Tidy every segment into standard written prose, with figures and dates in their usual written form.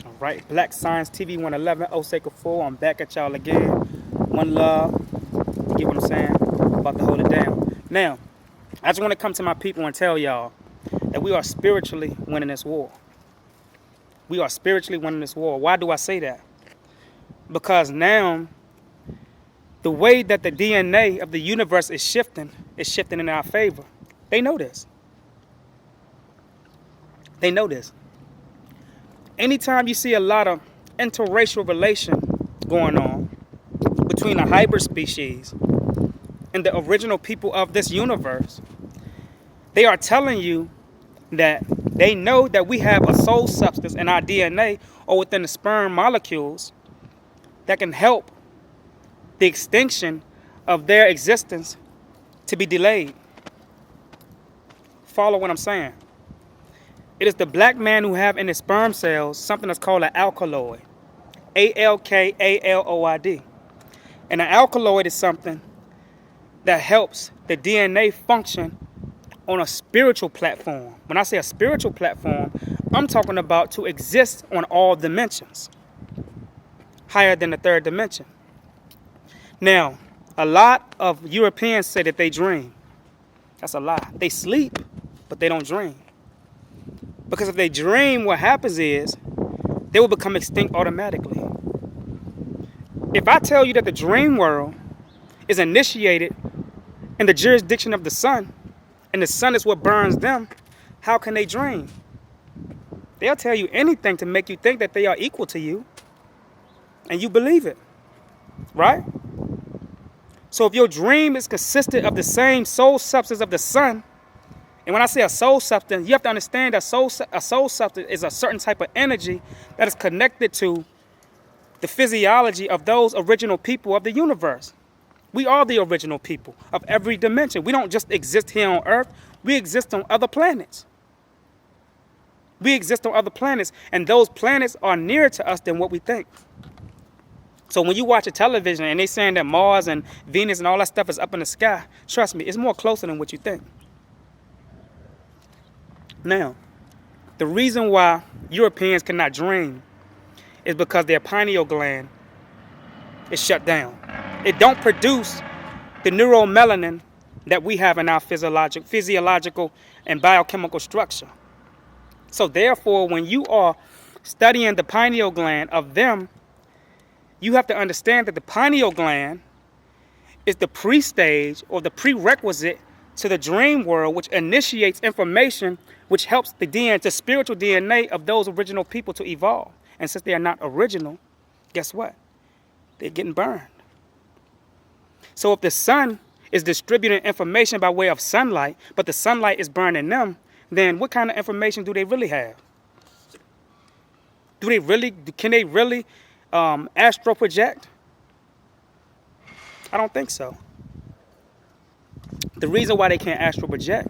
All right, Black Science TV 111, Osei Kufuor. I'm back at y'all again. One love. You get what I'm saying? About to hold it down. Now, I just want to come to my people and tell y'all that we are spiritually winning this war. We are spiritually winning this war. Why do I say that? Because now, the way that the DNA of the universe is shifting in our favor. They know this. They know this. Anytime you see a lot of interracial relation going on between a hybrid species and the original people of this universe, they are telling you that they know that we have a soul substance in our DNA or within the sperm molecules that can help the extinction of their existence to be delayed. Follow what I'm saying? It is the black man who have in his sperm cells something that's called an alkaloid. ALKALOID. And an alkaloid is something that helps the DNA function on a spiritual platform. When I say a spiritual platform, I'm talking about to exist on all dimensions, higher than the third dimension. Now, a lot of Europeans say that they dream. That's a lie. They sleep, but they don't dream. Because if they dream, what happens is they will become extinct automatically. If I tell you that the dream world is initiated in the jurisdiction of the sun, and the sun is what burns them, how can they dream? They'll tell you anything to make you think that they are equal to you, and you believe it, right? So if your dream is consistent of the same soul substance of the sun, and when I say a soul substance, you have to understand that a soul substance is a certain type of energy that is connected to the physiology of those original people of the universe. We are the original people of every dimension. We don't just exist here on Earth. We exist on other planets. We exist on other planets, and those planets are nearer to us than what we think. So when you watch a television and they're saying that Mars and Venus and all that stuff is up in the sky, trust me, it's more closer than what you think. Now, the reason why Europeans cannot dream is because their pineal gland is shut down. It don't produce the neuromelanin that we have in our physiological and biochemical structure. So therefore, when you are studying the pineal gland of them, you have to understand that the pineal gland is the pre-stage or the prerequisite to the dream world, which initiates information which helps the spiritual DNA of those original people to evolve. And since they are not original, guess what? They're getting burned. So if the sun is distributing information by way of sunlight, but the sunlight is burning them, then what kind of information do they really have? Can they really astral project? I don't think so. The reason why they can't astral project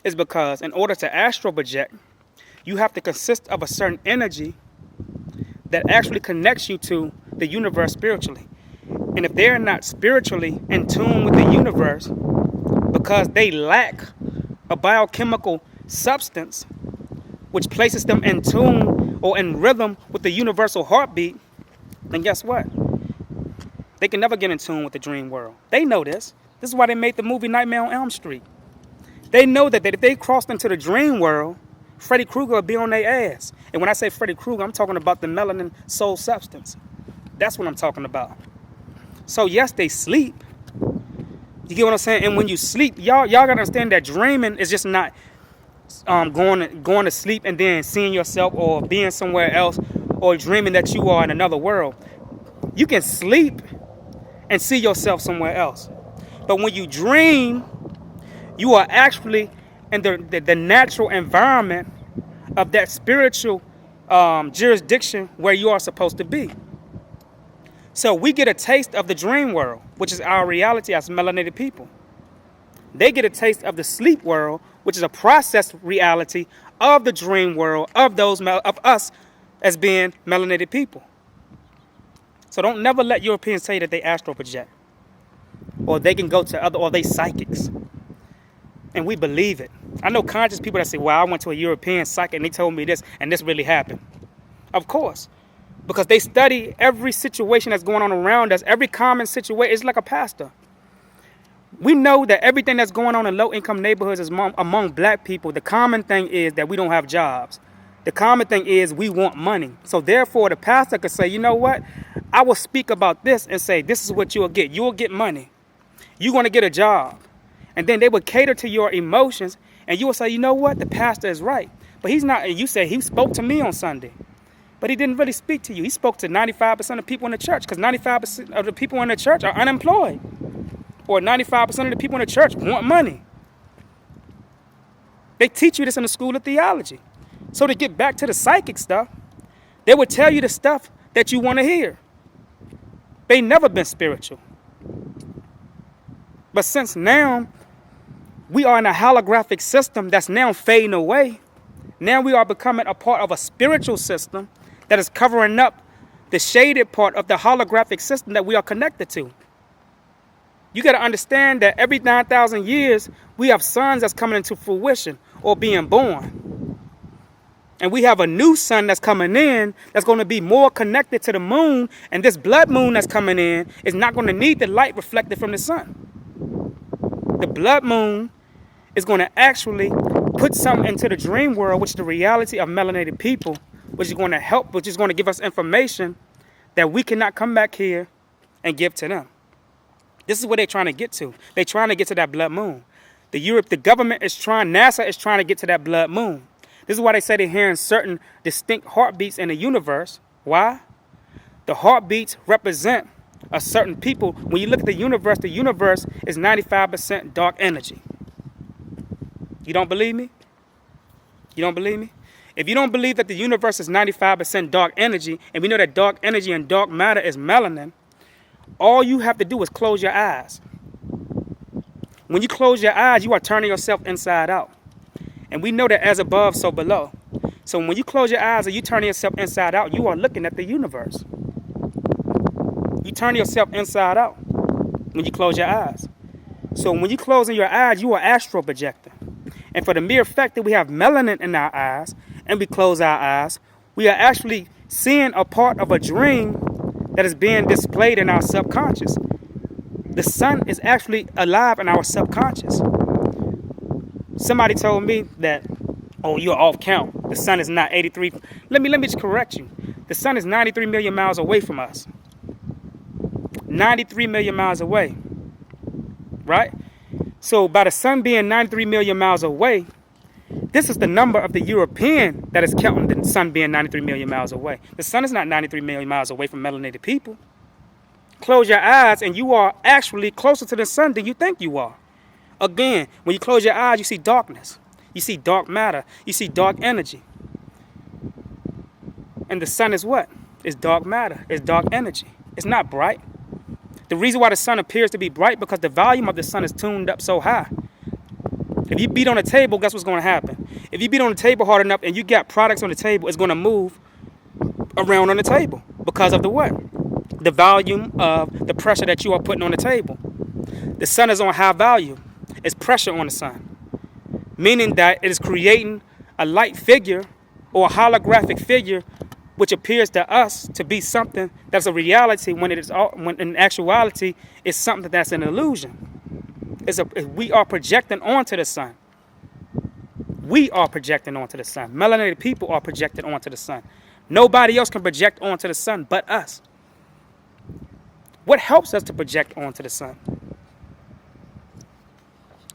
is because in order to astral project, you have to consist of a certain energy that actually connects you to the universe spiritually. And if they're not spiritually in tune with the universe because they lack a biochemical substance which places them in tune or in rhythm with the universal heartbeat, then guess what? They can never get in tune with the dream world. They know this. This is why they made the movie Nightmare on Elm Street. They know that if they crossed into the dream world, Freddy Krueger will be on their ass. And when I say Freddy Krueger, I'm talking about the melanin soul substance. That's what I'm talking about. So yes, they sleep. You get what I'm saying? And when you sleep, y'all gotta understand that dreaming is just not going to sleep and then seeing yourself or being somewhere else or dreaming that you are in another world. You can sleep and see yourself somewhere else. But when you dream, you are actually in the natural environment of that spiritual jurisdiction where you are supposed to be. So we get a taste of the dream world, which is our reality as melanated people. They get a taste of the sleep world, which is a processed reality of the dream world of us as being melanated people. So don't never let Europeans say that they astral project, or they can go to or they psychics. And we believe it. I know conscious people that say, well, I went to a European psychic and they told me this, and this really happened. Of course. Because they study every situation that's going on around us, every common situation. It's like a pastor. We know that everything that's going on in low-income neighborhoods is among black people. The common thing is that we don't have jobs. The common thing is we want money. So therefore, the pastor could say, you know what? I will speak about this and say, this is what you'll get. You'll get money. You're going to get a job. And then they would cater to your emotions, and you will say, you know what? The pastor is right. But he's not. You say, he spoke to me on Sunday. But he didn't really speak to you. He spoke to 95% of people in the church, because 95% of the people in the church are unemployed. Or 95% of the people in the church want money. They teach you this in the school of theology. So to get back to the psychic stuff, they would tell you the stuff that you want to hear. They never been spiritual. But since now we are in a holographic system that's now fading away, now we are becoming a part of a spiritual system that is covering up the shaded part of the holographic system that we are connected to. You got to understand that every 9,000 years, we have suns that's coming into fruition or being born. And we have a new sun that's coming in that's going to be more connected to the moon. And this blood moon that's coming in is not going to need the light reflected from the sun. The blood moon is going to actually put something into the dream world, which is the reality of melanated people, which is going to help, which is going to give us information that we cannot come back here and give to them. This is what they're trying to get to. They're trying to get to that blood moon. The government is trying, NASA is trying to get to that blood moon. This is why they say they're hearing certain distinct heartbeats in the universe. Why? The heartbeats represent a certain people. When you look at the universe is 95% dark energy. You don't believe me? You don't believe me? If you don't believe that the universe is 95% dark energy, and we know that dark energy and dark matter is melanin, all you have to do is close your eyes. When you close your eyes, you are turning yourself inside out. And we know that as above, so below. So when you close your eyes and you turn yourself inside out, you are looking at the universe. You turn yourself inside out when you close your eyes. So when you close your eyes, you are astral projecting. And for the mere fact that we have melanin in our eyes and we close our eyes, we are actually seeing a part of a dream that is being displayed in our subconscious. The sun is actually alive in our subconscious. Somebody told me that, oh, you're off count. The sun is not 83. Let me just correct you. The sun is 93 million miles away from us. 93 million miles away. Right? So by the sun being 93 million miles away, this is the number of the European that is counting the sun being 93 million miles away. The sun is not 93 million miles away from melanated people. Close your eyes and you are actually closer to the sun than you think you are. Again, when you close your eyes, you see darkness. You see dark matter. You see dark energy. And the sun is what? It's dark matter. It's dark energy. It's not bright. The reason why the sun appears to be bright because the volume of the sun is tuned up so high. If you beat on a table, guess what's going to happen? If you beat on the table hard enough and you got products on the table, it's going to move around on the table because of the what? The volume of the pressure that you are putting on the table. The sun is on high volume. It's pressure on the sun, meaning that it is creating a light figure or a holographic figure which appears to us to be something that's a reality when in actuality it's something that's an illusion. We are projecting onto the sun. We are projecting onto the sun. Melanated people are projected onto the sun. Nobody else can project onto the sun but us. What helps us to project onto the sun?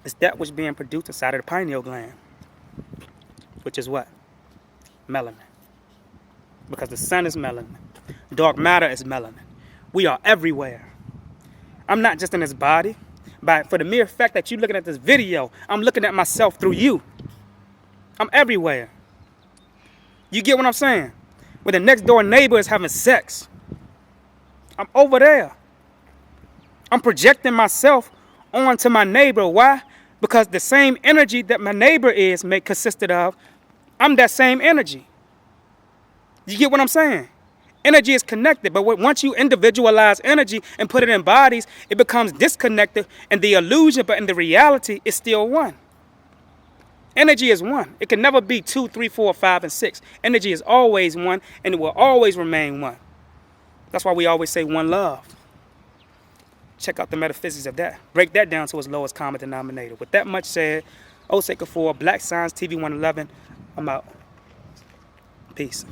It's that which being produced inside of the pineal gland, which is what? Melanin. Because the sun is melanin. Dark matter is melanin. We are everywhere. I'm not just in this body, but for the mere fact that you're looking at this video, I'm looking at myself through you. I'm everywhere. You get what I'm saying? When the next door neighbor is having sex, I'm over there. I'm projecting myself onto my neighbor. Why? Because the same energy that my neighbor is consisted of, I'm that same energy. You get what I'm saying? Energy is connected, but once you individualize energy and put it in bodies, it becomes disconnected, and the illusion, but in the reality, is still one. Energy is one. It can never be 2, 3, 4, 5, and 6. Energy is always one, and it will always remain one. That's why we always say one love. Check out the metaphysics of that. Break that down to its lowest common denominator. With that much said, Osei Kufuor, Black Science TV 111. I'm out. Peace.